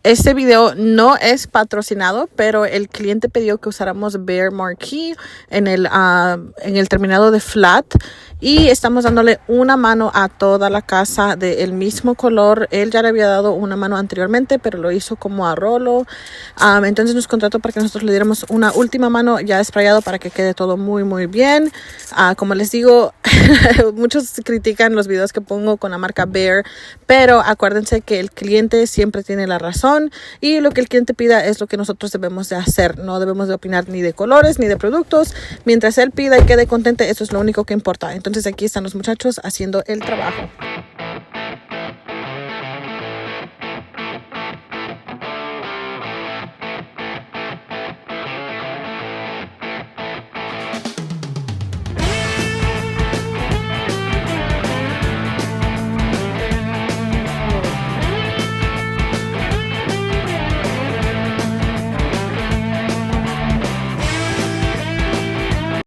Este video no es patrocinado, pero el cliente pidió que usáramos Behr Marquee en el terminado de flat y estamos dándole una mano a toda la casa del mismo color. Él ya le había dado una mano anteriormente, pero lo hizo como a rolo. Entonces nos contrató para que nosotros le diéramos una última mano ya sprayado para que quede todo muy muy bien. Como les digo, muchos critican los videos que pongo con la marca Behr, pero acuérdense que el cliente siempre tiene la razón y lo que el cliente pida es lo que nosotros debemos de hacer. No debemos de opinar ni de colores ni de productos. Mientras él pida y quede contente, eso es lo único que importa. Entonces aquí están los muchachos haciendo el trabajo.